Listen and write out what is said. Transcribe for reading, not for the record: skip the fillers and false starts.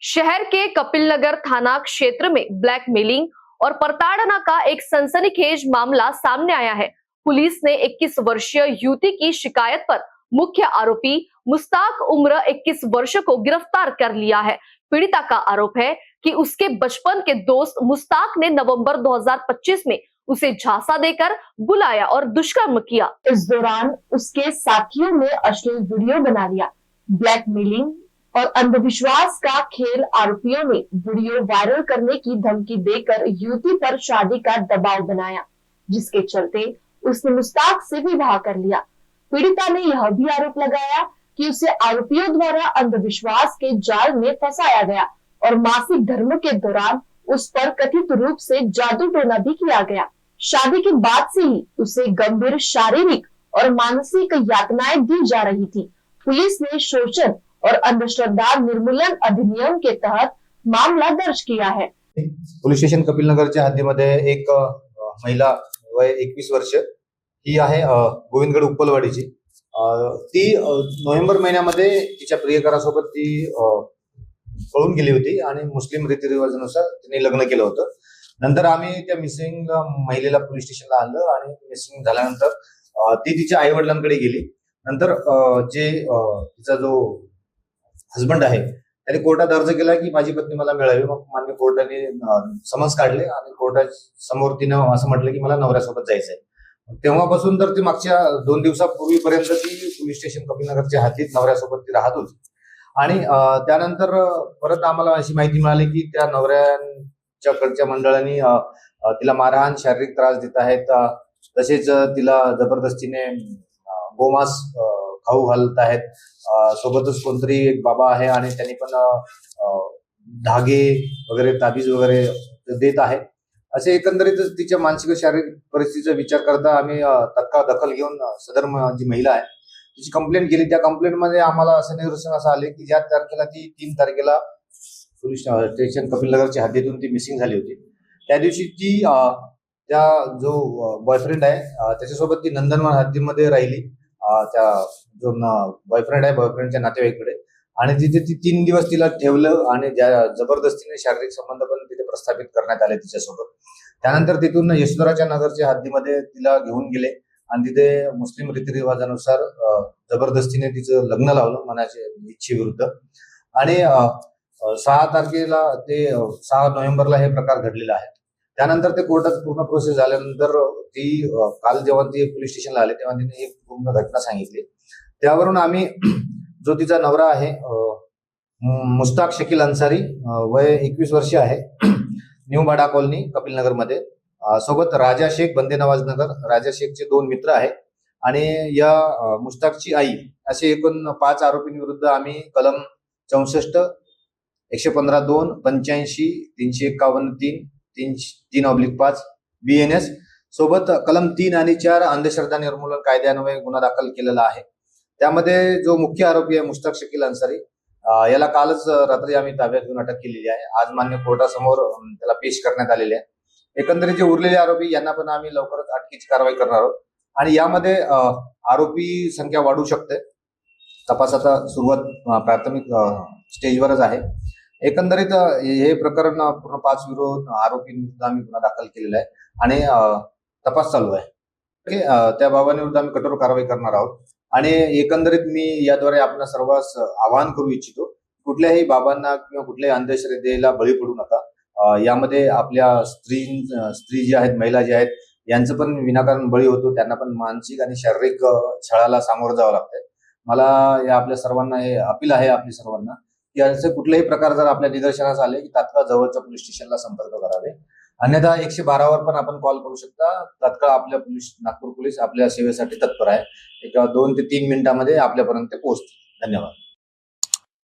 शहर के कपिल नगर थाना क्षेत्र में ब्लैकमेलिंग और प्रताड़ना का एक सनसनीखेज मामला सामने आया है। पुलिस ने 21 वर्षीय युवती की शिकायत पर मुख्य आरोपी मुस्ताक उम्र 21 वर्ष को गिरफ्तार कर लिया है। पीड़िता का आरोप है कि उसके बचपन के दोस्त मुस्ताक ने नवंबर 2025 में उसे झांसा देकर बुलाया और दुष्कर्म किया। इस दौरान उसके साथियों ने अश्लील वीडियो बना लिया। ब्लैकमेलिंग और अंधविश्वास का खेल आरोपियों ने वीडियो वायरल करने की धमकी देकर युवती पर शादी का दबाव बनाया, जिसके चलते उसने मुस्ताक से विवाह कर लिया। पीड़िता ने यह भी आरोप लगाया कि उसे आरोपियों द्वारा अंधविश्वास के जाल में फंसाया गया और मासिक धर्म के दौरान उस पर कथित रूप से जादू टोना भी किया गया। शादी के बाद से ही उसे गंभीर शारीरिक और मानसिक यातनाएं दी जा रही थी। पुलिस ने शोषण और अंधश्रद्धा निर्मूलन अधिनियम के तहत मामला दर्ज किया है। पोलीस स्टेशन कपिल नगरच्या हद्दीमध्ये एक महिला वय 21 वर्ष ही आहे गोविंदगड उप्पलवाडीची। ती नोव्हेंबर महिन्यामध्ये तिच्या प्रियकरासोबत ती पळून गेली होती आणि मुस्लिम रीतिरिवाजानुसार तिने लग्न केलं होतं। नंतर आम्ही त्या मिसिंग महिलेला पोलीस स्टेशनला आणलं आणि मिसिंग झाल्यानंतर ती तिच्या आई वडिलांकडे गेली। नंतर जे तिचा जो हस्बंड आहे त्याने कोर्टात अर्ज केला की माझी पत्नी मला मिळावी। मग मान्य कोर्टाने समन्स काढले आणि कोर्टात समोर तिनं असं म्हटलं की मला नवऱ्यासोबत जायचंय। तेव्हापासून तर ती मागच्या 2 दिवसापूर्वीपर्यंत ती पोलीस स्टेशन कपिल नगरच्या हद्दीत नवऱ्यासोबत ती राहत होती आणि त्यानंतर परत आम्हाला अशी माहिती मिळाली की त्या नवऱ्याच्याकडच्या मंडळांनी तिला मारहाण शारीरिक त्रास देत आहेत, तसेच तिला जबरदस्तीने गोमांस खाऊ घालत आहेत। सोबतच कोणतरी एक बाबा आहे आणि त्यांनी पण धागे वगैरे ताबीज वगैरे देत आहे। असे एकंदरीत तिच्या मानसिक शारीरिक परिस्थितीचा विचार करता आम्ही तत्काळ दखल घेऊन सदर जी महिला आहे तिची कंप्लेंट केली। त्या कंप्लेंटमध्ये आम्हाला असं निदर्शन असं आले की ज्या तारखेला ती 3 तारखेला पोलीस स्टेशन कपिल नगरच्या हद्दीतून ती मिसिंग झाली होती, त्या दिवशी ती त्या जो बॉयफ्रेंड आहे त्याच्यासोबत ती नंदनवन हद्दीमध्ये राहिली। त्या जो बॉयफ्रेंड आहे बॉयफ्रेंडच्या नातेवाईकडे आणि तिथे ती 3 दिवस तिला ठेवलं आणि जबरदस्तीने शारीरिक संबंध पण तिथे प्रस्थापित करण्यात आले तिच्यासोबत। त्यानंतर तिथून यशोधराच्या नगरच्या हद्दीमध्ये तिला घेऊन गेले आणि तिथे मुस्लिम रीतिरिवाजानुसार जबरदस्तीने तिचं लग्न लावलं मनाच्या इच्छेविरुद्ध आणि 6 तारखेला ते 6 नोव्हेंबरला हे प्रकार घडलेला आहे। त्यानंतर ते कोर्टात पूर्ण प्रोसेस झाल्यानंतर ती काल जेव्हा ती पोलीस स्टेशनला आले तेव्हा तिने एक पूर्ण घटना सांगितली। त्यावरून आम्ही जो तिचा नवरा आहे मुस्ताक शकील अन्सारी वय 21 वर्ष आहे, न्यू बाडा कॉलनी कपिल नगर मध्ये, सोबत राजा शेख बंदे नवाज नगर, राजा शेखचे 2 मित्र आहेत आणि या मुस्ताकची आई असे एकूण 5 आरोपींविरुद्ध आम्ही कलम 64, 115(2), 85, 351(3), 3/5 BNS सोबत कलम 3 आणि 4 अंधश्रद्धा निर्मूलन कायद्यान्वये गुन्हा दाखल केलेला आहे। त्यामध्ये जो मुख्य आरोपी आहे मुस्ताक शकील अन्सारी याला कालच रात्री आम्ही ताब्यात घेऊन अटक केलेली आहे। आज मान्य कोर्टासमोर त्याला पेश करण्यात आलेले आहे। एकंदरीत जे उरलेले आरोपी यांना पण आम्ही लवकरच अटकेची कारवाई करणार आहोत आणि यामध्ये आरोपी संख्या वाढू शकते। तपास आता सुरुवात प्राथमिक स्टेजवरच आहे। एकंदरीत हे प्रकरण पूर्ण 5 विरोध आरोपींविरुद्ध आम्ही गुन्हा दाखल केलेला आहे आणि तपास चालू आहे। त्या बाबांविरुद्ध आम्ही कठोर कारवाई करणार आहोत आणि एकंदरीत मी याद्वारे आपल्या सर्वांस आवाहन करू इच्छितो, कुठल्याही बाबांना किंवा कुठल्याही अंधश्रद्धेला बळी पडू नका। यामध्ये आपल्या स्त्री जी आहेत, महिला जे आहेत यांचं पण विनाकारण बळी होतो, त्यांना पण मानसिक आणि शारीरिक छळाला सामोरं जावं लागतंय। मला या आपल्या सर्वांना हे अपील आहे आपल्या सर्वांना की असे कुठलेही प्रकार जर आपल्या निदर्शनास आले की तात्काळ जवळच्या पोलीस स्टेशनला संपर्क करावे, अन्यथा 112 वर पण आपण कॉल करू शकता। तात्काळ आपल्या नागपूर पोलीस आपल्या सेवेसाठी तत्पर आहे। 1 2 ते 3 मिनिटांमध्ये आपल्यापर्यंत पोहोचतील। धन्यवाद।